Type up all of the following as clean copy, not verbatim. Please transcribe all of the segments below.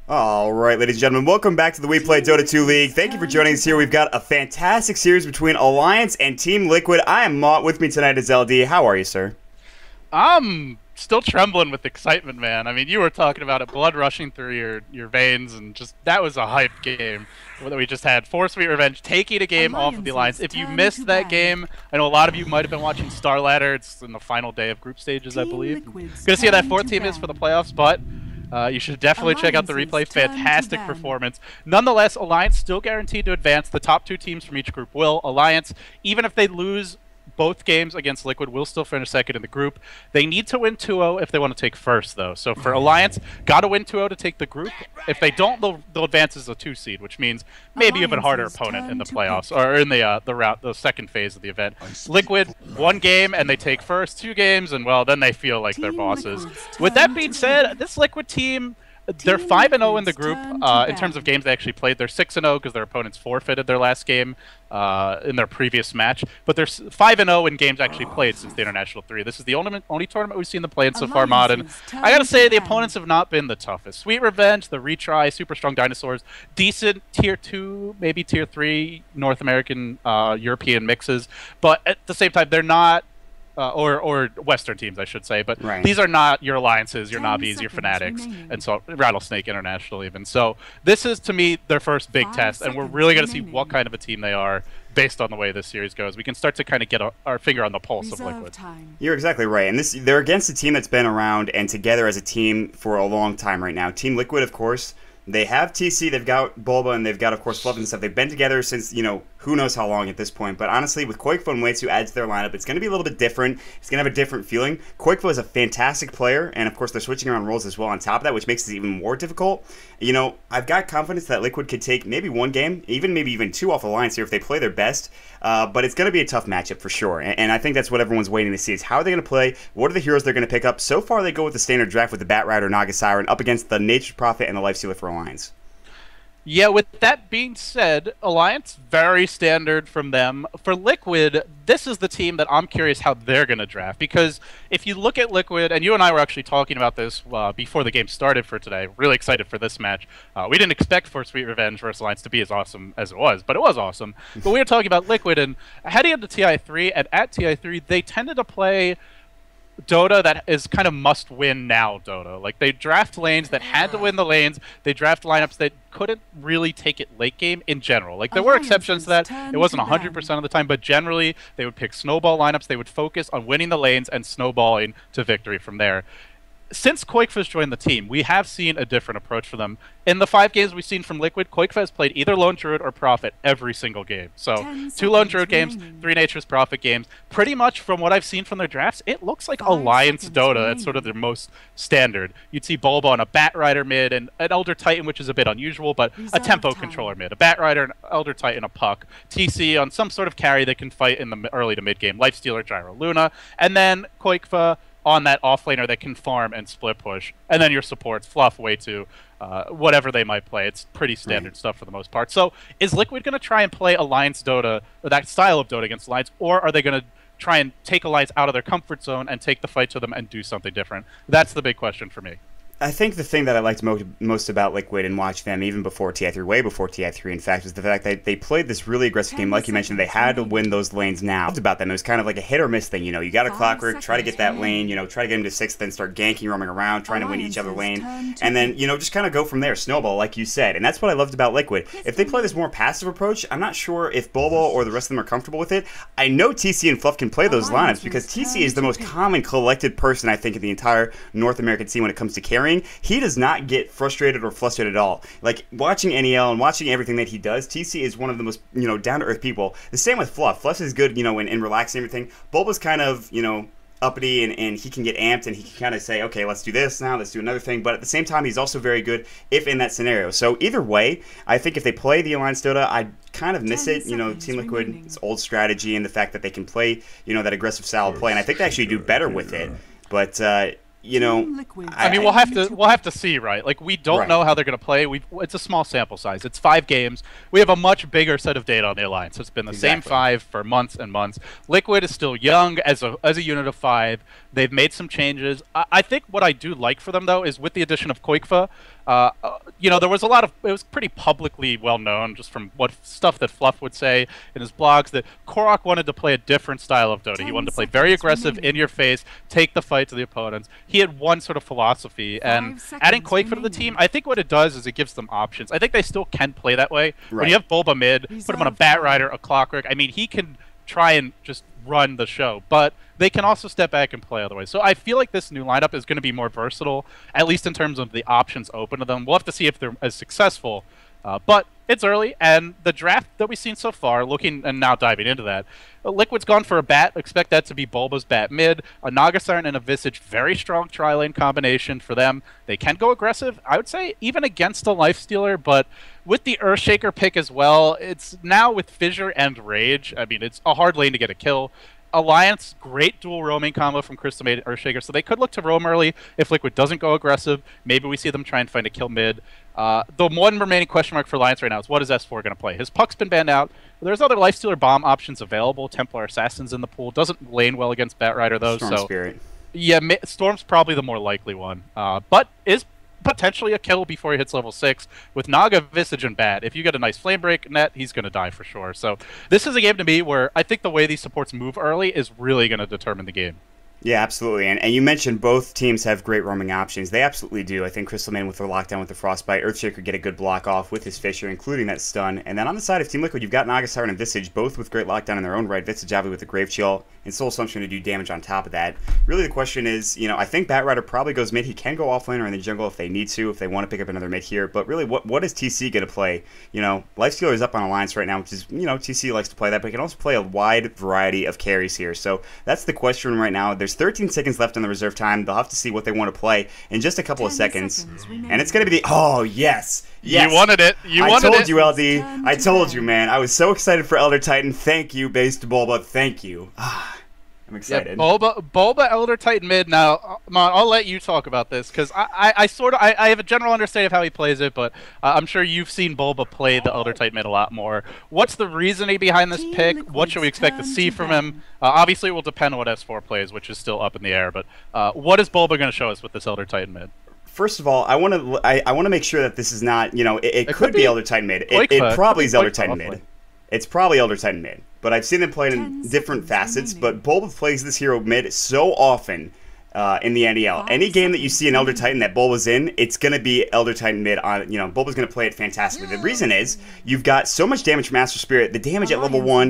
All right, ladies and gentlemen, welcome back to the WePlay Dota 2 League. Thank you for joining us here. We've got a fantastic series between Alliance and Team Liquid. I am Mott. With me tonight is LD. How are you, sir? I'm still trembling with excitement, man. I mean, you were talking about it, blood rushing through your veins, and just that was a hype game that we just had. For Sweet Revenge taking a game off of the Alliance. If you missed that game, I know a lot of you might have been watching Star Ladder. It's in the final day of group stages, I believe. Gonna see how that fourth team is for the playoffs, but you should definitely check out the replay. Fantastic performance. Nonetheless, Alliance still guaranteed to advance. The top two teams from each group will. Alliance, even if they lose both games against Liquid, will still finish second in the group. They need to win 2-0 if they want to take first, though. So for Alliance, got to win 2-0 to take the group. If they don't, they'll advance as a 2 seed, which means maybe even harder opponent in the playoffs or in the second phase of the event. Liquid, 1 game and they take first, 2 games, and well, then they feel like they're bosses. With that being said, this Liquid team, they're 5-0 in the group in terms of games they actually played. They're 6-0 because their opponents forfeited their last game in their previous match. But they're 5-0 in games actually played since the International 3. This is the only tournament we've seen them play in so far, Mod. And I gotta say, the opponents have not been the toughest. Sweet Revenge, the Retry, Super Strong Dinosaurs, decent Tier 2, maybe Tier 3 North American, European mixes. But at the same time, they're not or Western teams, I should say, but these are not your Alliances, your Navis, your Fanatics, and so Rattlesnake International even. So this is, to me, their first big test, and we're really going to see what kind of a team they are based on the way this series goes. We can start to kind of get our finger on the pulse of Liquid. You're exactly right, and they're against a team that's been around and together as a team for a long time right now. Team Liquid, of course, they have TC, they've got Bulba, and they've got, of course, Fluff and stuff. They've been together since, who knows how long at this point. But honestly, with Koikfo and Waitsu added to their lineup, it's going to be a little bit different. It's going to have a different feeling. Koikfo is a fantastic player, and of course, they're switching around roles as well on top of that, which makes it even more difficult. I've got confidence that Liquid could take maybe 1 game, maybe even 2 off Alliance here if they play their best. But it's going to be a tough matchup for sure. And I think that's what everyone's waiting to see is how are they going to play? What are the heroes they're going to pick up? So far, they go with the standard draft with the Bat Rider, Naga Siren, up against the Nature's Prophet and the Lifestealer for Alliance. Yeah, with that being said, Alliance, very standard from them. For Liquid, this is the team that I'm curious how they're going to draft. Because if you look at Liquid, and you and I were actually talking about this before the game started for today, really excited for this match. We didn't expect for Sweet Revenge versus Alliance to be as awesome as it was, but it was awesome. But we were talking about Liquid, and heading into TI3, and at TI3, they tended to play Dota that is kind of must-win now Dota. Like, they draft lanes that had to win the lanes. They draft lineups that couldn't really take it late game in general. Like, there were exceptions to that. It wasn't 100% of the time, but generally, they would pick snowball lineups. They would focus on winning the lanes and snowballing to victory from there. Since Koikfa's joined the team, we have seen a different approach for them. In the 5 games we've seen from Liquid, Koikfa has played either Lone Druid or Prophet every single game. So 2 Lone Druid games, 3 Nature's Prophet games. Pretty much from what I've seen from their drafts, it looks like Alliance Dota. It's sort of their most standard. You'd see Bulba on a Bat Rider mid, and an Elder Titan, which is a bit unusual, but a Tempo controller mid. A Bat Rider, an Elder Titan, a Puck. TC on some sort of carry that can fight in the early to mid game. Lifestealer, Gyro Luna. And then Koikfa on that offlaner that can farm and split push. And then your supports, Fluff, Waitsu, whatever they might play. It's pretty standard stuff for the most part. So is Liquid going to try and play Alliance Dota, or that style of Dota against Alliance, or are they going to try and take Alliance out of their comfort zone and take the fight to them and do something different? That's the big question for me. I think the thing that I liked most about Liquid and watching them even before TI3, way before TI3 in fact, was the fact that they played this really aggressive game. Like you mentioned, they had to win those lanes now. About them, it was kind of like a hit or miss thing. You got a Clockwork, try to get that lane, try to get him to 6th, then start ganking, roaming around, trying to win each other lane, and then, just kind of go from there, snowball, like you said. And that's what I loved about Liquid. If they play this more passive approach, I'm not sure if Bulba or the rest of them are comfortable with it. I know TC and Fluff can play those lineups because TC is the most common collected person, I think, in the entire North American scene when it comes to carrying. He does not get frustrated or flustered at all. Like, watching NEL and watching everything that he does, TC is one of the most, down-to-earth people. The same with Fluff. Fluff is good, in relaxing everything. Bulba's kind of, uppity and he can get amped and he can kind of say, okay, let's do this now, let's do another thing. But at the same time, he's also very good if in that scenario. So either way, I think if they play the Alliance Dota, I kind of miss it. Team Liquid's old strategy and the fact that they can play, that aggressive style of play. And I think they actually do better with it. But, I mean, we'll have to see, right? Like, we don't know how they're going to play. It's a small sample size. It's 5 games. We have a much bigger set of data on the Alliance. It's been the same 5 for months and months. Liquid is still young as a unit of 5. They've made some changes. I think what I do like for them, though, is with the addition of Koikfa, you know, there was a lot of, it was pretty publicly well known just from what stuff that Fluff would say in his blogs that Korok wanted to play a different style of Dota. He wanted to play very aggressive, in your face, take the fight to the opponents. He had one sort of philosophy, and adding Quakefoot to the team, I think what it does is it gives them options. I think they still can play that way. Right. When you have Bulba mid, put him on a Bat Rider, a Clockwork, I mean, he can try and just run the show, but they can also step back and play other ways. So I feel like this new lineup is going to be more versatile, at least in terms of the options open to them. We'll have to see if they're as successful, but it's early, and the draft that we've seen so far, looking and now diving into that, Liquid's gone for a Bat. Expect that to be Bulba's Bat mid, a Naga Siren and a Visage, very strong tri-lane combination for them. They can go aggressive, I would say, even against a Lifestealer, but with the Earthshaker pick as well, it's now with Fissure and Rage. I mean, it's a hard lane to get a kill. Alliance, great dual roaming combo from Crystal Maid and Earthshaker, so they could look to roam early if Liquid doesn't go aggressive. Maybe we see them try and find a kill mid. The one remaining question mark for Alliance right now is what is S4 going to play? His Puck's been banned out. There's other Lifestealer bomb options available. Templar Assassin's in the pool. Doesn't lane well against Bat Rider, though. Storm so Spirit. Yeah, Storm's probably the more likely one. But is potentially a kill before he hits level 6 with Naga, Visage, and Bat. If you get a nice Flame Break net, he's going to die for sure. So this is a game to me where I think the way these supports move early is really going to determine the game. Yeah, absolutely. And you mentioned both teams have great roaming options. They absolutely do. I think Crystal Man with their lockdown with the Frostbite, Earthshaker get a good block off with his Fissure, including that stun. And then on the side of Team Liquid, you've got Naga Siren and Visage, both with great lockdown in their own right. Visage obviously with the Grave Chill, and Soul Assumption to do damage on top of that. Really the question is, you know, I think Bat Rider probably goes mid. He can go offlane or in the jungle if they need to, if they want to pick up another mid here. But really, what is TC going to play? You know, Lifestealer is up on Alliance right now, which is, you know, TC likes to play that, but he can also play a wide variety of carries here. So that's the question right now. There's 13 seconds left in the reserve time. They'll have to see what they want to play in just a couple of seconds. And it's going to be the... Oh, yes. Yes. You wanted it. You wanted it. I told you, LD. I told you, man. I was so excited for Elder Titan. Thank you, Based Bulba. Thank you. I'm excited. Yeah, Bulba, Elder Titan mid. Now, Mon, I'll let you talk about this because I have a general understanding of how he plays it, but I'm sure you've seen Bulba play the Elder Titan mid a lot more. What's the reasoning behind this pick? What should we expect to see from him? Obviously, it will depend on what S4 plays, which is still up in the air. But what is Bulba going to show us with this Elder Titan mid? First of all, I want to make sure that this is not, you know, it could be Elder Titan mid. It probably is Elder Titan mid. It's probably Elder Titan mid. But I've seen him play in different facets, but Bulba plays this hero mid so often in the NEL. Any game that you see an Elder Titan that Bulba's in, it's going to be Elder Titan mid. You know, Bulba's going to play it fantastically. The reason is, you've got so much damage from Astral Spirit. The damage at level 1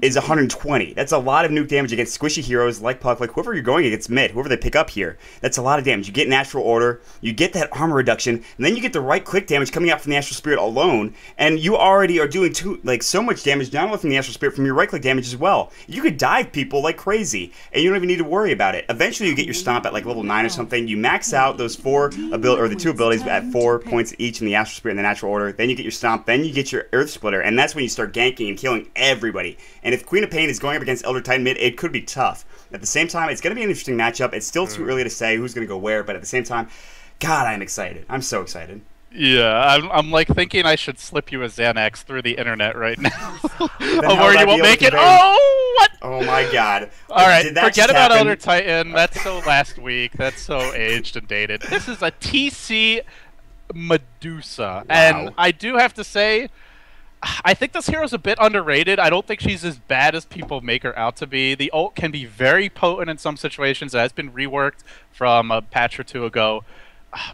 is 120. That's a lot of nuke damage against squishy heroes like Puck, like whoever you're going against mid, whoever they pick up here. That's a lot of damage. You get Natural Order, you get that armor reduction, and then you get the right-click damage coming out from the Astral Spirit alone, and you already are doing so much damage, not only from the Astral Spirit, from your right-click damage as well. You could dive people like crazy, and you don't even need to worry about it. Eventually, you get your Stomp at like level 9 or something. You max out those the two abilities at 4 points each in the Astral Spirit and the Natural Order. Then you get your Stomp. Then you get your Earth Splitter, and that's when you start ganking and killing everybody. And if Queen of Pain is going up against Elder Titan mid, it could be tough. At the same time, it's going to be an interesting matchup. It's still too early to say who's going to go where, but at the same time, God, I'm excited. I'm so excited. Yeah, I'm like thinking I should slip you a Xanax through the internet right now. Or you won't make it. Oh, what? Oh my God. All right, forget about Elder Titan. That's so last week. That's so aged and dated. This is a TC Medusa. Wow. And I do have to say, I think this hero's a bit underrated. I don't think she's as bad as people make her out to be. The ult can be very potent in some situations. It has been reworked from a patch or two ago.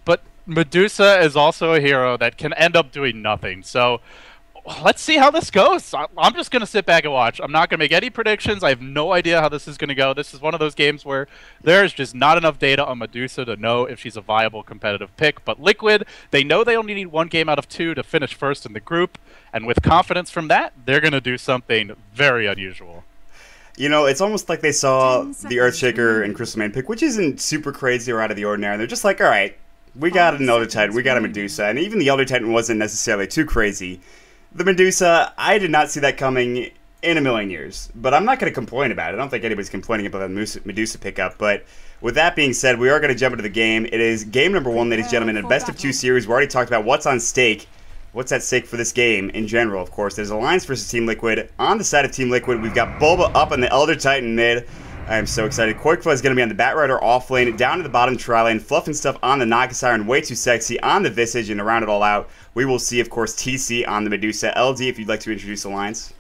But Medusa is also a hero that can end up doing nothing. So let's see how this goes. I'm just going to sit back and watch. I'm not going to make any predictions. I have no idea how this is going to go. This is one of those games where there's just not enough data on Medusa to know if she's a viable competitive pick. But Liquid, they know they only need 1 game out of 2 to finish first in the group. And with confidence from that, they're going to do something very unusual. You know, it's almost like they saw the Earthshaker and Crystal Man pick, which isn't super crazy or out of the ordinary. And they're just like, all right, we got an Elder Titan, we got a Medusa, and even the Elder Titan wasn't necessarily too crazy. The Medusa, I did not see that coming in a million years, but I'm not going to complain about it. I don't think anybody's complaining about the Medusa pickup, but with that being said, we are going to jump into the game. It is game number 1, ladies and gentlemen, in a best-of-2 series. We already talked about what's on stake. What's at stake for this game in general, of course. There's Alliance versus Team Liquid. On the side of Team Liquid, we've got Bulba up on the Elder Titan mid. I am so excited. Koikfa is going to be on the Batrider off lane, down to the bottom tri lane, fluffing stuff on the Naga Siren, way too sexy on the Visage, and to round it all out, we will see, of course, TC on the Medusa. LD, if you'd like to introduce Alliance.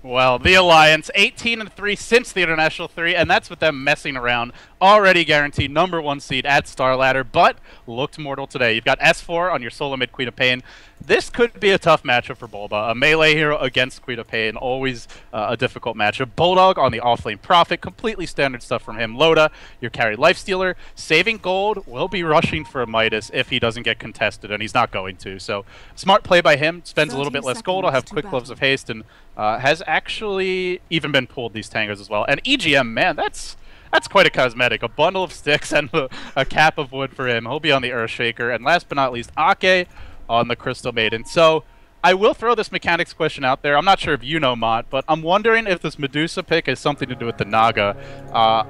Well, the Alliance, 18-3 since the International 3, and that's with them messing around. Already guaranteed #1 seed at Star Ladder, but looked mortal today. You've got S4 on your solo mid Queen of Pain. This could be a tough matchup for Bulba. A melee hero against Queen of Pain, always a difficult matchup. Bulldog on the offlane Prophet, completely standard stuff from him. Loda, your carry Lifestealer. Saving gold, will be rushing for a Midas if he doesn't get contested, and he's not going to. So, smart play by him. Spends a little bit less gold. I'll have quick gloves of haste, and has actually even been pulled these tangers as well. And EGM, man, that's quite a cosmetic. A bundle of sticks and a cap of wood for him. He'll be on the Earthshaker. And last but not least, Ake on the Crystal Maiden. So I will throw this mechanics question out there. I'm not sure if you know, Mott, but I'm wondering if this Medusa pick has something to do with the Naga.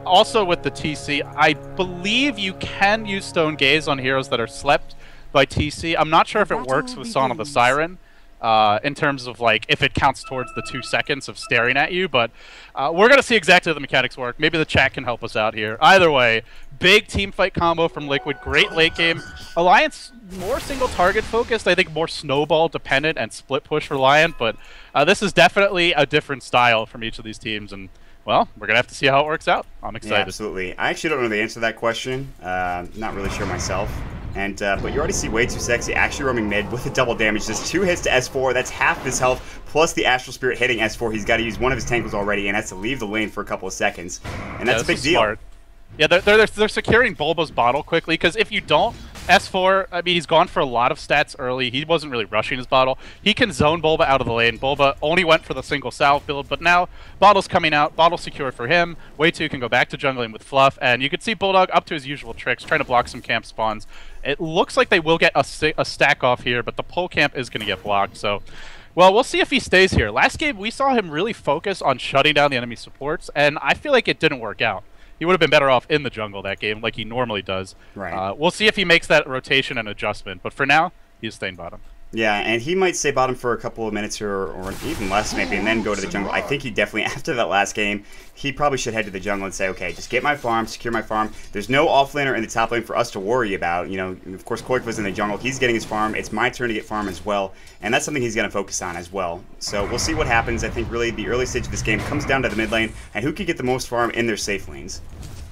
Also with the TC, I believe you can use Stone Gaze on heroes that are slept by TC. I'm not sure if it works with Song of the Siren. In terms of like if it counts towards the 2 seconds of staring at you, but we're gonna see exactly how the mechanics work. Maybe the chat can help us out here. Either way, big team fight combo from Liquid, great late game. Alliance more single target focused, I think more snowball dependent and split push reliant, but this is definitely a different style from each of these teams, and well, we're gonna have to see how it works out. I'm excited. Yeah, absolutely. I actually don't know the answer to that question. Not really sure myself. And but you already see way too sexy actually roaming mid with a double damage. Just 2 hits to S4. That's half his health plus the Astral Spirit hitting S4. He's got to use one of his tankles already and has to leave the lane for a couple of seconds. And that's a big deal. Smart. Yeah, they're securing Bulba's bottle quickly, because if you don't, S4, I mean, he's gone for a lot of stats early. He wasn't really rushing his bottle. He can zone Bulba out of the lane. Bulba only went for the single salve build, but now bottle's coming out. Bottle secure for him. Way 2 can go back to jungling with Fluff, and you can see Bulldog up to his usual tricks, trying to block some camp spawns. It looks like they will get a stack off here, but the pole camp is going to get blocked, so... Well, we'll see if he stays here. Last game, we saw him really focus on shutting down the enemy supports, and I feel like it didn't work out. He would have been better off in the jungle that game, like he normally does. Right. We'll see if he makes that rotation and adjustment, but for now, he's staying bottom. Yeah, and he might stay bottom for a couple of minutes or even less maybe, and then go to the jungle. I think he definitely, after that last game, he probably should head to the jungle and say, okay, just get my farm, secure my farm. There's no offlaner in the top lane for us to worry about. You know, of course, Koikfa's in the jungle. He's getting his farm. It's my turn to get farm as well, and that's something he's going to focus on as well. So we'll see what happens. I think really the early stage of this game comes down to the mid lane and who can get the most farm in their safe lanes.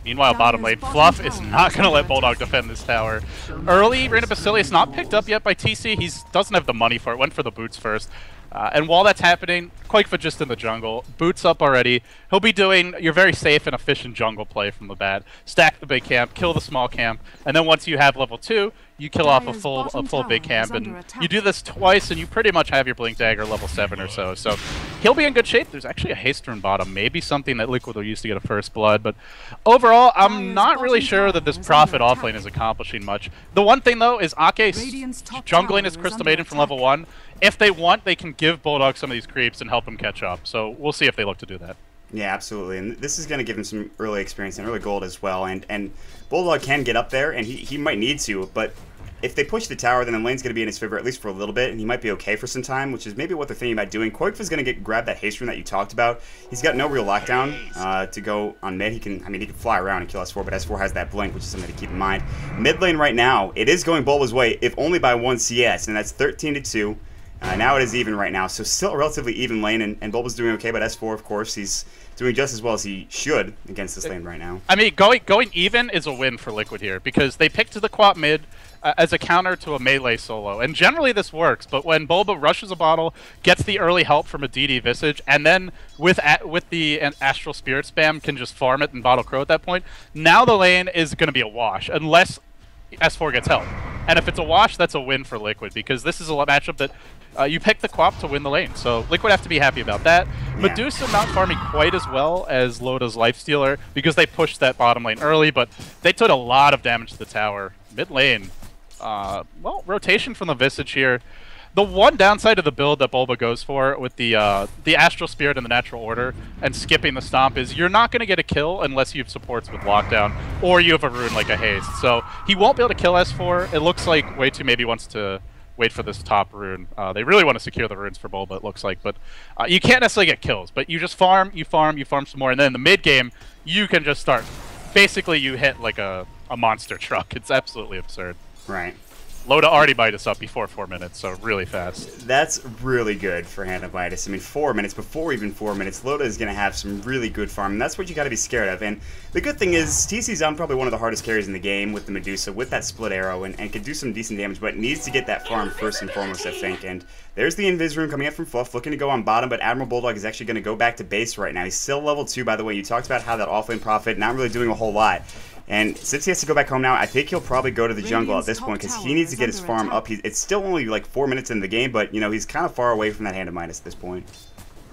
Meanwhile, bottom lane, Fluff is not going to let Bulldog defend this tower. Early, Reina Basilius not picked up yet by TC. He doesn't have the money for it. Went for the boots first. And while that's happening, Koikfa just in the jungle. Boots up already. He'll be doing your very safe and efficient jungle play from the bat. Stack the big camp, kill the small camp, and then once you have level 2, you kill off a full big camp, and you do this twice, and you pretty much have your Blink Dagger level 7 or so. So he'll be in good shape. There's actually a haste rune bottom, maybe something that Liquid will use to get a first blood, but overall, I'm not really sure that this Prophet offlane is accomplishing much. The one thing, though, is Ake jungling his Crystal Maiden from level 1. If they want, they can give Bulldog some of these creeps and help him catch up. So we'll see if they look to do that. Yeah, absolutely. And this is going to give him some early experience and early gold as well. And Bulldog can get up there, and he might need to, but if they push the tower, then the lane's going to be in his favor at least for a little bit, and he might be okay for some time, which is maybe what they're thinking about doing. Koikfa's going to grab that haste rune that you talked about. He's got no real lockdown to go on mid. He can fly around and kill S4, but S4 has that blink, which is something to keep in mind. Mid lane right now, it is going Bulba's way, if only by 1 CS, and that's 13-2. Now it is even right now, so still a relatively even lane, and Bulba's doing okay, but S4, of course, he's doing just as well as he should against this lane right now. I mean, going even is a win for Liquid here, because they picked the Quap mid as a counter to a melee solo, and generally this works, but when Bulba rushes a bottle, gets the early help from a DD Visage, and then with the Astral Spirit spam can just farm it and bottle Crow at that point, now the lane is going to be a wash, unless S4 gets help. And if it's a wash, that's a win for Liquid, because this is a matchup that you pick the Quap to win the lane. So Liquid have to be happy about that. Yeah. Medusa not farming quite as well as Loda's Lifestealer, because they pushed that bottom lane early, but they took a lot of damage to the tower. Mid lane, well, rotation from the Visage here. The one downside of the build that Bulba goes for with the Astral Spirit and the Natural Order and skipping the Stomp is you're not going to get a kill unless you have supports with Lockdown or you have a rune like a Haste. So he won't be able to kill S4. It looks like Way2 maybe wants to wait for this top rune. They really want to secure the runes for Bulba, it looks like, but you can't necessarily get kills. But you just farm, you farm some more, and then in the mid game, you can just start. Basically, you hit like a monster truck. It's absolutely absurd. Right. Loda already might us up before 4 minutes, so really fast. That's really good for Hand of Midas. I mean, 4 minutes, before even 4 minutes, Loda is going to have some really good farm, and that's what you got to be scared of. And the good thing is, TC's on probably one of the hardest carries in the game with the Medusa, with that split arrow, and can do some decent damage, but needs to get that farm first and foremost, I think. And there's the Invis rune coming up from Fluff, looking to go on bottom, but Admiral Bulldog is actually going to go back to base right now. He's still level 2, by the way. You talked about how that offlane Prophet, not really doing a whole lot. And since he has to go back home now, I think he'll probably go to the jungle at this point because he needs to get his farm up. It's still only like 4 minutes in the game, but you know he's kind of far away from that Hand of Midas at this point.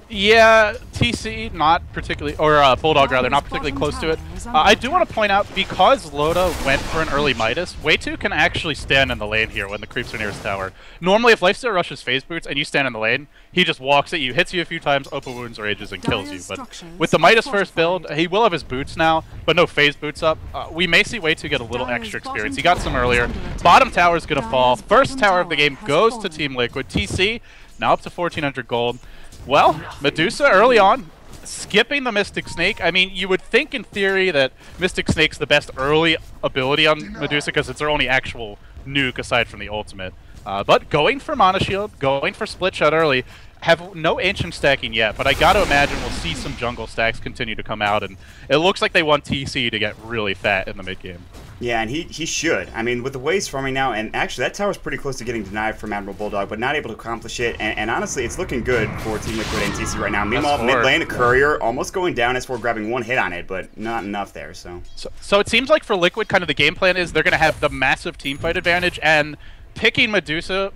Yeah, TC not particularly, or Bulldog rather, not particularly close to it. I do want to point out, because Loda went for an early Midas, Way2 can actually stand in the lane here when the creeps are near his tower. Normally, if Lifesteal rushes phase boots and you stand in the lane, he just walks at you, hits you a few times, open wounds or ages, and kills you. But with the Midas first build, he will have his boots now, but no phase boots up. We may see Way2 get a little extra experience. He got some earlier. Bottom tower is going to fall. First tower of the game goes to Team Liquid. TC now up to 1,400 gold. Well, Medusa early on, skipping the Mystic Snake. I mean, you would think in theory that Mystic Snake's the best early ability on Medusa because it's their only actual nuke aside from the ultimate. But going for Mana Shield, going for Split Shot early, have no Ancient stacking yet, but I gotta imagine we'll see some jungle stacks continue to come out, and it looks like they want TC to get really fat in the mid game. Yeah, and he should. I mean, with the way he's farming now, and actually that tower's pretty close to getting denied from Admiral Bulldog, but not able to accomplish it, and honestly, it's looking good for Team Liquid and TC right now. Meanwhile, mid lane, a Courier almost going down as for grabbing one hit on it, but not enough there, so. So it seems like for Liquid, kind of the game plan is they're going to have the massive team fight advantage, and picking Medusa,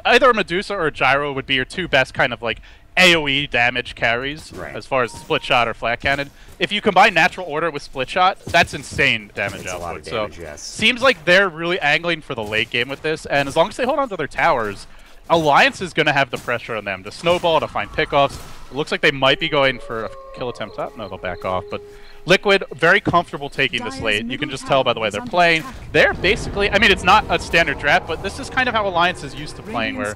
either Medusa or Gyro would be your two best kind of like AoE damage carries, right, as far as Split Shot or Flat Cannon. If you combine Natural Order with Split Shot, that's insane damage output. A lot of damage, so yes. Seems like they're really angling for the late game with this, and as long as they hold on to their towers, Alliance is going to have the pressure on them to snowball, to find pickoffs. It looks like they might be going for a kill attempt. Oh, no, they'll back off, but Liquid, very comfortable taking this late. You can just tell by the way they're playing. They're basically, I mean, it's not a standard draft, but this is kind of how Alliance is used to playing, where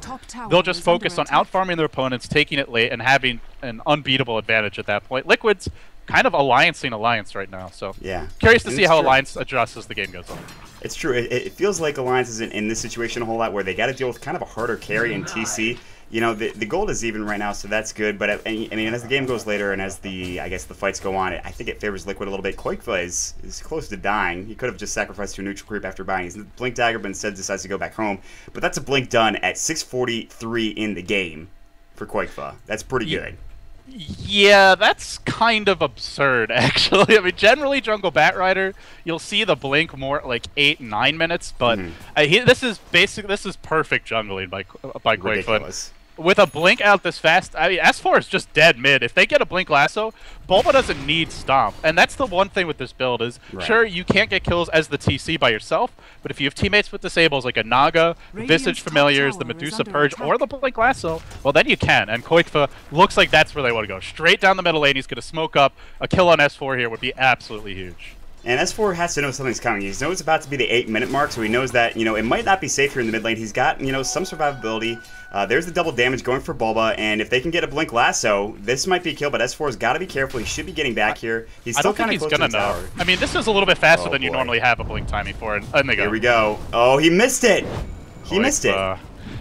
they'll just focus on outfarming their opponents, taking it late, and having an unbeatable advantage at that point. Liquid's kind of alliancing Alliance right now, so yeah, curious to see how Alliance adjusts as the game goes on. It's true. It feels like Alliance isn't in this situation a whole lot, where they got to deal with kind of a harder carry in TC. You know, the gold is even right now, so that's good. But I mean, as the game goes later and as I guess the fights go on, I think it favors Liquid a little bit. Koikva is close to dying. He could have just sacrificed to a neutral creep after buying his Blink Dagger, but instead decides to go back home. But that's a Blink done at 6:43 in the game for Koikva. That's pretty good. Yeah, that's kind of absurd, actually. I mean, generally, Jungle Batrider, you'll see the blink more at like 8-9 minutes, but this is perfect jungling by Koikva. With a blink out this fast, I mean, S4 is just dead mid. If they get a blink lasso, Bulba doesn't need Stomp. And that's the one thing with this build is, sure, you can't get kills as the TC by yourself, but if you have teammates with disables like a Naga, Visage Familiars, the Medusa Purge, or the blink lasso, well, then you can. And Koikva looks like that's where they want to go. Straight down the middle lane, he's going to smoke up. A kill on S4 here would be absolutely huge. And S4 has to know something's coming. He knows it's about to be the 8-minute mark, so he knows that, you know, it might not be safe here in the mid lane. He's got, you know, some survivability. There's the double damage going for Bulba, and if they can get a Blink Lasso, this might be a kill, but S4's got to be careful. He should be getting back here. He's still kind of close to the tower. I mean, this is a little bit faster than you normally have a Blink timing for, and they go. Here we go. Oh, he missed it! He missed it.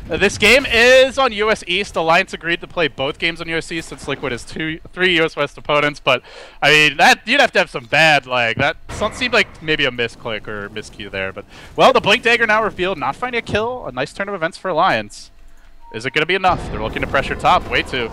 This game is on US East. Alliance agreed to play both games on US East since Liquid has 3 US West opponents, but I mean, you'd have to have some bad lag. That seemed like maybe a misclick or miscue there, but well, the Blink Dagger now revealed, not finding a kill. A nice turn of events for Alliance. Is it going to be enough? They're looking to pressure top. Way2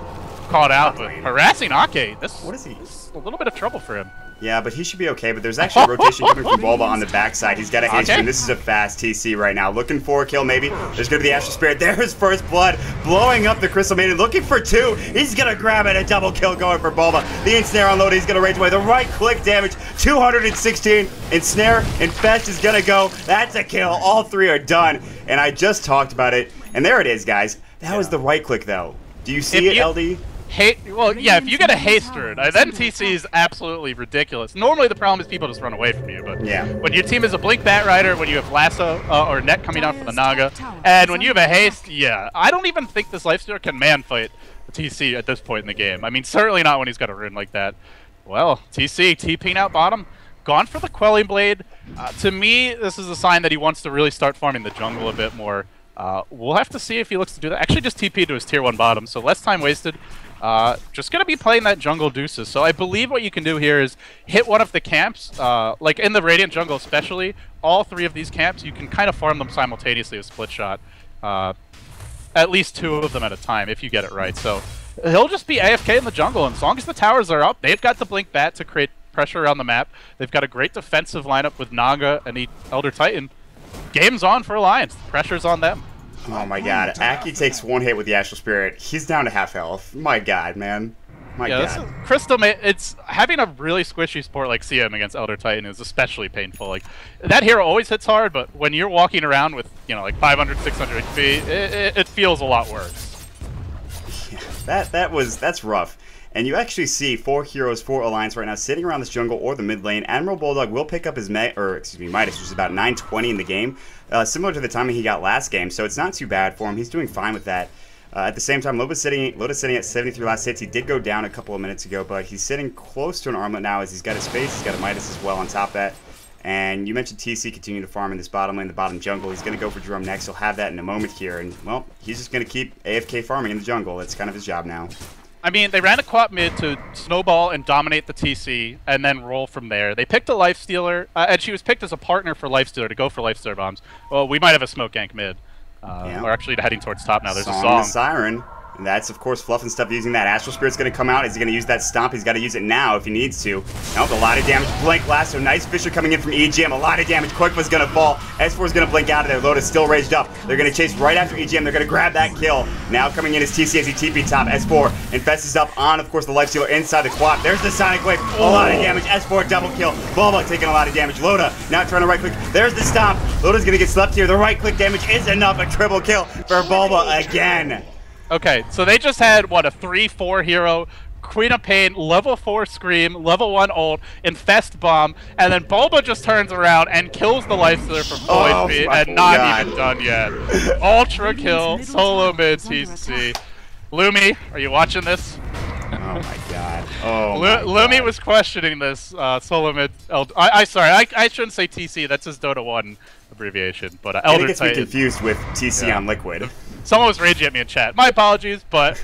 caught out, but harassing Ake. What is he? This is a little bit of trouble for him. Yeah, but he should be okay. But there's actually a rotation coming from Bulba on the backside. He's got a history, and this is a fast TC right now. Looking for a kill, maybe. There's going to be the Astral Spirit. There's first blood, blowing up the Crystal Maiden. Looking for 2. He's going to grab it. A double kill going for Bulba. The ensnare unloaded. He's going to rage away. The right click damage, 216. Ensnare, Infest is going to go. That's a kill. All 3 are done. And I just talked about it. And there it is, guys. That was the right click, though. Do you see it, LD? Well, yeah, if you get a haste rune, then TC is absolutely ridiculous. Normally the problem is people just run away from you, but yeah, when your team is a Blink Bat Rider, when you have Lasso or Net coming down from the Naga, and when you have a haste, yeah, I don't even think this Lifestealer can man fight TC at this point in the game. I mean, certainly not when he's got a rune like that. Well, TC, TPing out bottom, gone for the Quelling Blade. To me, this is a sign that he wants to really start farming the jungle a bit more. We'll have to see if he looks to do that. Actually, just TP to his tier 1 bottom, so less time wasted. Just going to be playing that jungle deuces. So I believe what you can do here is hit one of the camps, like in the Radiant jungle especially, all 3 of these camps, you can kind of farm them simultaneously with split shot. At least 2 of them at a time if you get it right. So he'll just be AFK in the jungle, and as long as the towers are up, they've got the Blink Bat to create pressure around the map. They've got a great defensive lineup with Naga and Elder Titan. Game's on for Alliance. The pressure's on them. Oh my god. Aki takes 1 hit with the Astral Spirit. He's down to half health. My god, man. My god. Crystal, it's having a really squishy support like CM against Elder Titan is especially painful. Like, that hero always hits hard, but when you're walking around with, you know, like 500, 600 HP, it feels a lot worse. Yeah, that's rough. And you actually see 4 heroes for Alliance right now sitting around this jungle or the mid lane. Admiral Bulldog will pick up his Midas, which is about 920 in the game, similar to the timing he got last game, so it's not too bad for him. He's doing fine with that. At the same time, Loda's sitting at 73 last hits. He did go down a couple of minutes ago, but he's sitting close to an armlet now as he's got his face, he's got a Midas as well on top of that. And you mentioned TC continuing to farm in this bottom lane, the bottom jungle. He's going to go for Jerome next. He'll have that in a moment here. And, well, he's just going to keep AFK farming in the jungle. That's kind of his job now. I mean, they ran a quad mid to snowball and dominate the TC, and then roll from there. They picked a Lifestealer, and she was picked as a partner for Lifestealer to go for Lifestealer bombs. Well, we might have a smoke gank mid. Yeah. We're actually heading towards top now. There's a The song. Siren. And that's, of course, Fluff and stuff using that. Astral Spirit's going to come out. Is he going to use that Stomp? He's got to use it now if he needs to. Nope, a lot of damage. Blink Lasso. Nice Fisher coming in from EGM. A lot of damage. Quick was going to fall. S4 is going to blink out of there. Loda's still raised up. They're going to chase right after EGM. They're going to grab that kill. Now coming in is TC as he TP top. S4 infests up on, of course, the Lifestealer inside the quad. There's the Sonic Wave. A lot of damage. S4 double kill. Bulba taking a lot of damage. Loda now trying to right click. There's the Stomp. Loda's going to get slept here. The right click damage is enough. A triple kill for Bulba again. Okay, so they just had, what, a 3-4 hero, Queen of Pain, level 4 Scream, level 1 ult, Infest Bomb, and then Bulba just turns around and kills the Lifestealer for 4 HP, and not even done yet. Ultra kill, solo mid TC. Lumi, are you watching this? Oh my god. Oh Lumi was questioning this solo mid. I shouldn't say TC. That's his Dota 1 abbreviation. But Elder gets me confused with TC on Liquid. Someone was raging at me in chat. My apologies, but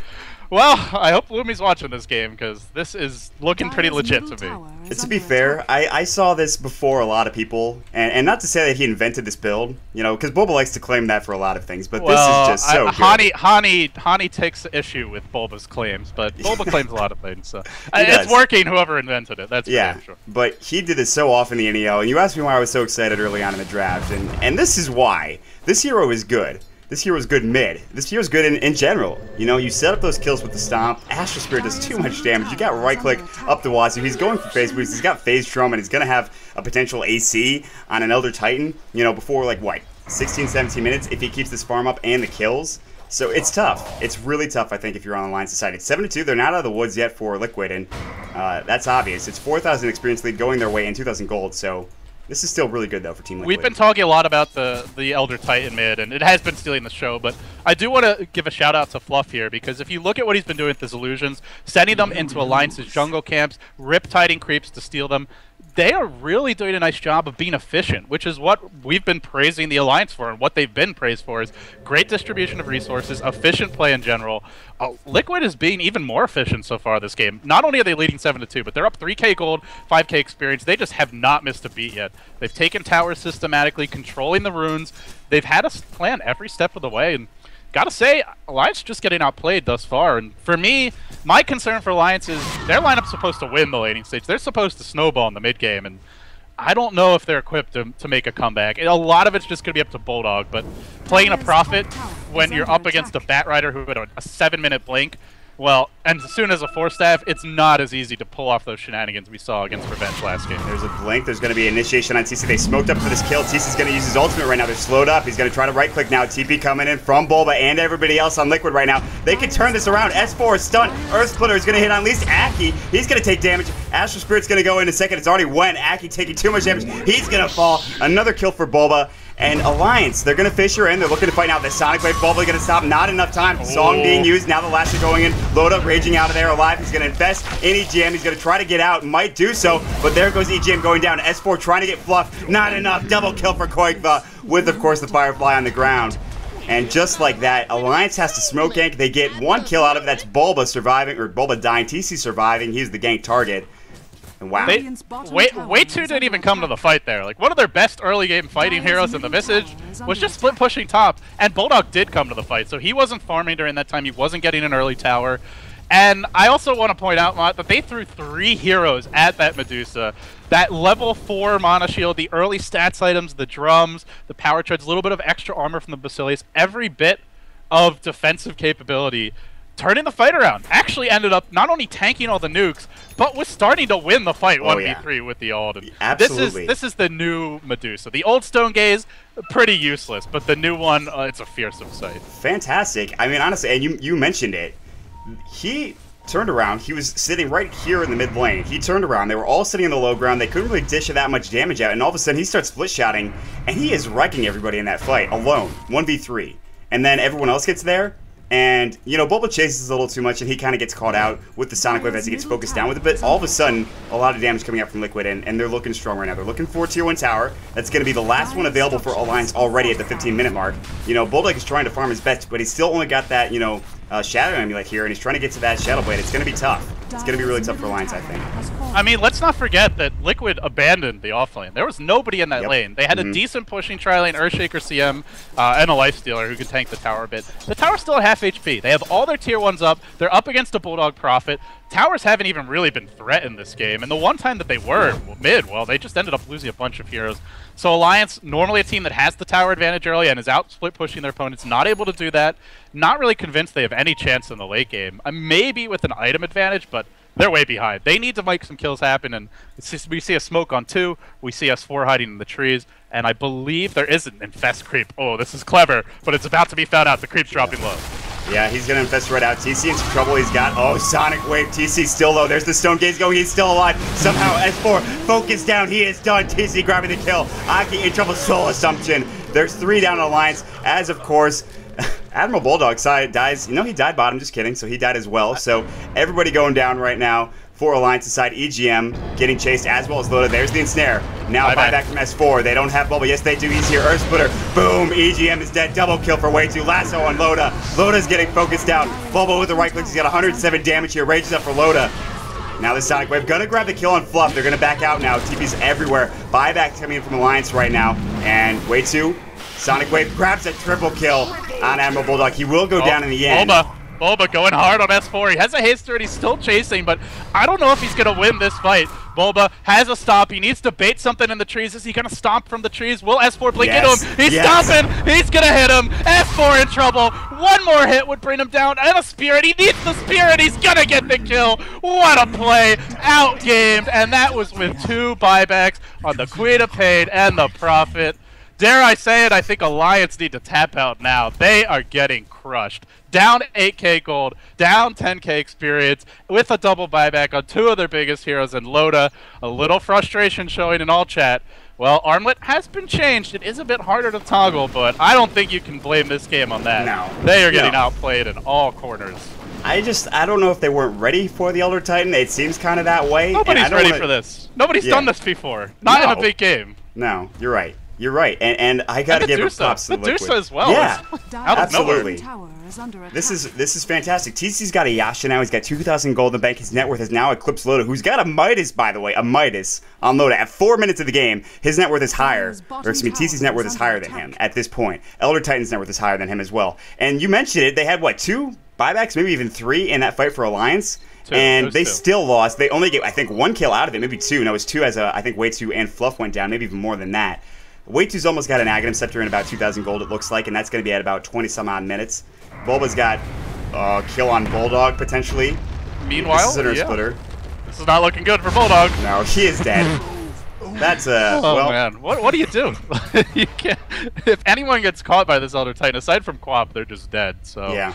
well, I hope Lumi's watching this game because this is looking pretty legit to me. To be fair, I saw this before a lot of people, and not to say that he invented this build, you know, because Bulba likes to claim that for a lot of things, but this is just so good. Hani takes issue with Bulba's claims, but Bulba claims a lot of things, so it's working. Whoever invented it, that's for damn sure. But he did this so often in the NEL, and you asked me why I was so excited early on in the draft, and this is why. This hero is good. This hero's good mid. This hero's good in general. You know, you set up those kills with the Stomp. Astral Spirit does too much damage. You got right click up to Wasu. He's going for phase boost. He's got phase Strum, and he's going to have a potential AC on an Elder Titan, you know, before, like, what, 16, 17 minutes if he keeps this farm up and the kills. So it's tough. It's really tough, I think, if you're on Alliance Society. It's 7-2. They're not out of the woods yet for Liquid, and that's obvious. It's 4,000 experience lead going their way and 2,000 gold, so this is still really good, though, for Team Liquid. We've been talking a lot about the Elder Titan mid, and it has been stealing the show, but I do want to give a shout-out to Fluff here, because if you look at what he's been doing with his illusions, sending them into Alliance's jungle camps, rip-tiding creeps to steal them, they are really doing a nice job of being efficient, which is what we've been praising the Alliance for, and what they've been praised for is great distribution of resources, efficient play in general. Liquid is being even more efficient so far this game. Not only are they leading 7-2, but they're up 3k gold, 5k experience. They just have not missed a beat yet. They've taken towers systematically, controlling the runes. They've had us plan every step of the way, and gotta say, Alliance just getting outplayed thus far. And for me, my concern for Alliance is their lineup's supposed to win the laning stage. They're supposed to snowball in the mid game, and I don't know if they're equipped to make a comeback. A lot of it's just going to be up to Bulldog, but playing a Prophet when you're up against a Bat Rider who had a 7-minute blink, Well, and as soon as a 4-staff, it's not as easy to pull off those shenanigans we saw against Revenge last game. There's a blink. There's going to be initiation on TC. They smoked up for this kill. TC's going to use his ultimate right now. They're slowed up. He's going to try to right-click now. TP coming in from Bulba and everybody else on Liquid right now. They can turn this around. S4 is stunned. Earth Splitter is going to hit on at least Aki. He's going to take damage. Astral Spirit's going to go in a second. It's already went. Aki taking too much damage. He's going to fall. Another kill for Bulba. And Alliance, they're going to Fisher in. They're looking to fight now. The Sonic Wave Bulba going to stop. Not enough time. Song being used. Now the last are going in. Load up, raging out of there alive. He's going to invest in EGM. He's going to try to get out. Might do so. But there goes EGM going down. S4 trying to get fluffed. Not enough. Double kill for Koigva with, of course, the Firefly on the ground. And just like that, Alliance has to smoke gank. They get one kill out of it. That's Bulba surviving, or Bulba dying. TC surviving. He's the gank target. Wow. Way2 didn't even come to the fight there. Like, one of their best early game fighting heroes in the Visage was just split pushing top, and Bulldog did come to the fight, so he wasn't farming during that time. He wasn't getting an early tower. And I also want to point out, Mott, that they threw 3 heroes at that Medusa. That level 4 mana shield, the early stats items, the drums, the power treads, a little bit of extra armor from the Basilius, every bit of defensive capability turning the fight around. Actually ended up not only tanking all the nukes, but was starting to win the fight 1v3 with the ult. And absolutely. This is the new Medusa. The old Stone Gaze, pretty useless, but the new one, it's a fearsome sight. Fantastic. I mean, honestly, and you mentioned it. He turned around. He was sitting right here in the mid lane. He turned around. They were all sitting in the low ground. They couldn't really dish that much damage out, and all of a sudden he starts split shotting, and he is wrecking everybody in that fight alone, 1v3. And then everyone else gets there. And, you know, Bulba chases a little too much, and he kind of gets caught out with the Sonic Wave as he gets focused down with it. But all of a sudden, a lot of damage coming out from Liquid, and they're looking strong right now. They're looking for a Tier 1 tower. That's going to be the last one available for Alliance already at the 15-minute mark. You know, Bulldog is trying to farm his best, but he's still only got that, you know, Shadow Amulet here, and he's trying to get to that Shadow Blade. It's going to be tough. It's going to be really tough for Alliance, I think. I mean, let's not forget that Liquid abandoned the offlane. There was nobody in that lane. They had a decent pushing tri-lane, Earthshaker CM, and a Lifestealer who can tank the tower a bit. The tower's still at half HP. They have all their tier 1s up. They're up against a Bulldog Prophet. Towers haven't even really been threatened this game, and the one time that they were mid, well, they just ended up losing a bunch of heroes. So Alliance, normally a team that has the tower advantage early and is out split pushing their opponents, not able to do that. Not really convinced they have any chance in the late game. Maybe with an item advantage, but they're way behind. They need to make some kills happen, and we see a smoke on 2, we see S4 hiding in the trees, and I believe there is an infest creep. Oh, this is clever, but it's about to be found out. The creep's dropping low. Yeah, he's going to infest right out. TC in some trouble. He's got, Sonic Wave. TC still low. There's the Stone Gaze going. He's still alive. Somehow, S4 focused down. He is done. TC grabbing the kill. Aki in trouble. Soul Assumption. There's 3 down Alliance, as of course, Admiral Bulldog dies. You know, he died bottom. Just kidding. So he died as well. So everybody going down right now for Alliance side. EGM getting chased as well as Loda. There's the ensnare. Now buyback from S4. They don't have Bulba. Yes, they do. He's here. Earth Splitter. Boom. EGM is dead. Double kill for WePlay. Lasso on Loda. Loda's getting focused down. Bulba with the right click. He's got 107 damage here. Rages up for Loda. Now the Sonic Wave gonna grab the kill on Fluff. They're gonna back out now. TP's everywhere. Buyback coming in from Alliance right now. And WePlay. Sonic Wave grabs a triple kill on Admiral Bulldog. He will go down in the end. Bulba going hard on S4. He has a haste and he's still chasing, but I don't know if he's going to win this fight. Bulba has a stop. He needs to bait something in the trees. Is he going to stomp from the trees? Will S4 blink into him? He's stomping. He's going to hit him. S4 in trouble. One more hit would bring him down. And a Spirit. He needs the Spirit. He's going to get the kill. What a play. Outgamed. And that was with 2 buybacks on the Queen of Pain and the Prophet. Dare I say it, I think Alliance need to tap out now. They are getting crushed. Down 8k gold, down 10k experience, with a double buyback on 2 of their biggest heroes, and Loda, a little frustration showing in all chat. Well, Armlet has been changed. It is a bit harder to toggle, but I don't think you can blame this game on that. No. They are getting outplayed in all corners. I don't know if they weren't ready for the Elder Titan. It seems kind of that way. Nobody's ready for this. Nobody's done this before. Not in a big game. No, you're right. You're right, and I gotta give it props to Liquid. Medusa as well. Yeah, absolutely. This is fantastic. TC's got a Yasha now. He's got 2,000 gold in the bank. His net worth has now eclipsed Loda, who's got a Midas, by the way, a Midas on Loda. At 4 minutes of the game, his net worth is higher, or excuse me, TC's net worth is higher than him at this point. Elder Titan's net worth is higher than him as well. And you mentioned it. They had what, 2 buybacks, maybe even 3 in that fight for Alliance. And they still lost. They only get, I think, 1 kill out of it, maybe 2. No, it was 2 as I think WePlay and Fluff went down, maybe even more than that. WePlay's almost got an Aghanim Scepter in about 2,000 gold, it looks like, and that's going to be at about 20-some-odd minutes. Bulba's got Kill on Bulldog, potentially. Meanwhile, this is an splitter. This is not looking good for Bulldog. No, he is dead. That's well, man, what do you do? You can't. If anyone gets caught by this Elder Titan, aside from Quap, they're just dead. So yeah.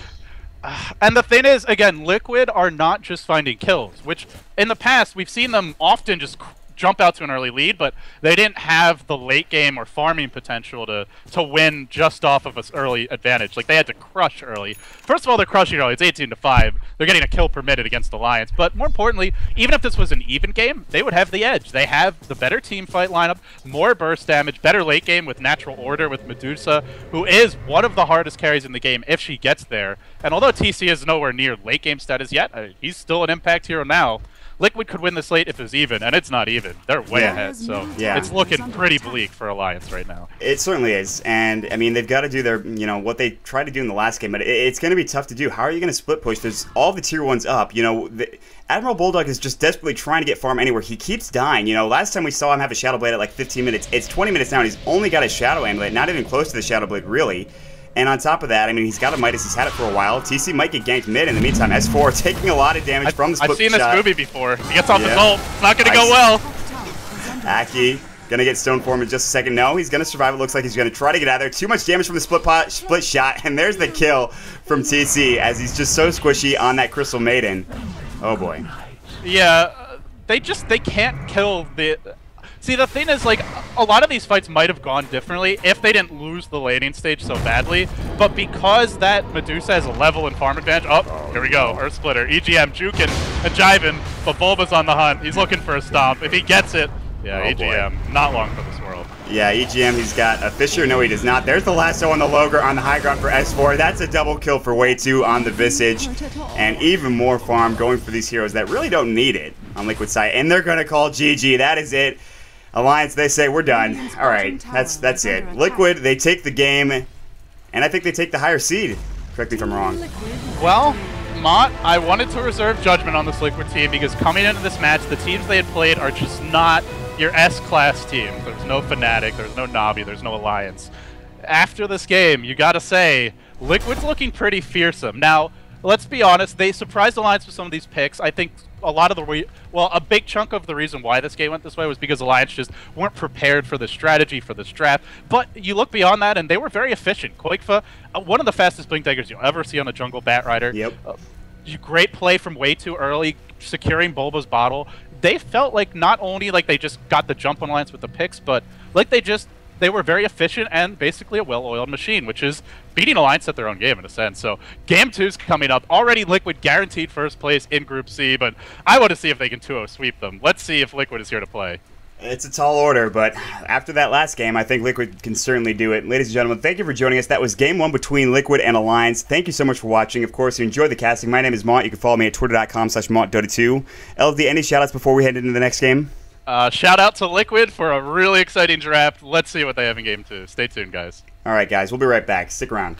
And the thing is, again, Liquid are not just finding kills, which in the past we've seen them often just jump out to an early lead, but they didn't have the late game or farming potential to win just off of an early advantage. Like, they had to crush early. First of all, they're crushing early. It's 18-5. They're getting a kill per minute against Alliance. But more importantly, even if this was an even game, they would have the edge. They have the better team fight lineup, more burst damage, better late game with Natural Order with Medusa, who is one of the hardest carries in the game if she gets there. And although TC is nowhere near late game status yet, he's still an impact hero now. Liquid could win this late if it's even, and it's not even. They're way ahead, so it's looking pretty bleak for Alliance right now. It certainly is, and I mean, they've got to do their, what they tried to do in the last game, but it's going to be tough to do. How are you going to split push? There's all the tier 1s up, Admiral Bulldog is just desperately trying to get farm anywhere. He keeps dying, last time we saw him have a Shadow Blade at like 15 minutes. It's 20 minutes now, and he's only got his Shadow Amulet, not even close to the Shadow Blade, really. And on top of that, I mean, he's got a Midas. He's had it for a while. TC might get ganked mid. In the meantime, S4 taking a lot of damage from the split shot. I've seen this movie before. He gets off his ult. It's not going to go well. Aki going to get stone form in just a second. No, he's going to survive. It looks like he's going to try to get out of there. Too much damage from the split shot. And there's the kill from TC as he's just so squishy on that Crystal Maiden. Oh, boy. Yeah, they can't kill the... See, the thing is, like, a lot of these fights might have gone differently if they didn't lose the laning stage so badly, but because that Medusa has a level and farm advantage... Oh, here we go, Earth Splitter, EGM juking and jiving, but Bulba's on the hunt. He's looking for a stomp. If he gets it, EGM, not long for this world. Yeah, EGM, he's got a Fissure. No, he does not. There's the lasso on the Logre on the high ground for S4. That's a double kill for Way 2 on the Visage, and even more farm going for these heroes that really don't need it on Liquid side, and they're going to call GG. That is it. Alliance, they say, we're done. All right, that's it. Liquid, they take the game, and I think they take the higher seed. Correct me if I'm wrong. Well, Mott, I wanted to reserve judgment on this Liquid team because coming into this match, the teams they had played are just not your S-class team. There's no Fnatic, there's no Navi, there's no Alliance. After this game, you gotta say, Liquid's looking pretty fearsome. Now, let's be honest, they surprised Alliance with some of these picks. I think a lot of a big chunk of the reason why this game went this way was because Alliance just weren't prepared for the strategy, for this draft. But you look beyond that, and they were very efficient. Quakefa, one of the fastest Blink Daggers you'll ever see on a jungle Batrider. Yep. Great play from Way 2 early, securing Bulba's bottle. They felt like not only like they just got the jump on Alliance with the picks, but like they were very efficient and basically a well-oiled machine, which is beating Alliance at their own game in a sense. So Game 2's coming up. Already Liquid guaranteed first place in Group C, but I want to see if they can 2-0 sweep them. Let's see if Liquid is here to play. It's a tall order, but after that last game, I think Liquid can certainly do it. Ladies and gentlemen, thank you for joining us. That was Game 1 between Liquid and Alliance. Thank you so much for watching. Of course, if you enjoyed the casting, my name is Mont. You can follow me at twitter.com/MontDota2. LD, any shoutouts before we head into the next game? Shout out to Liquid for a really exciting draft. Let's see what they have in Game 2. Stay tuned, guys. All right, guys. We'll be right back. Stick around.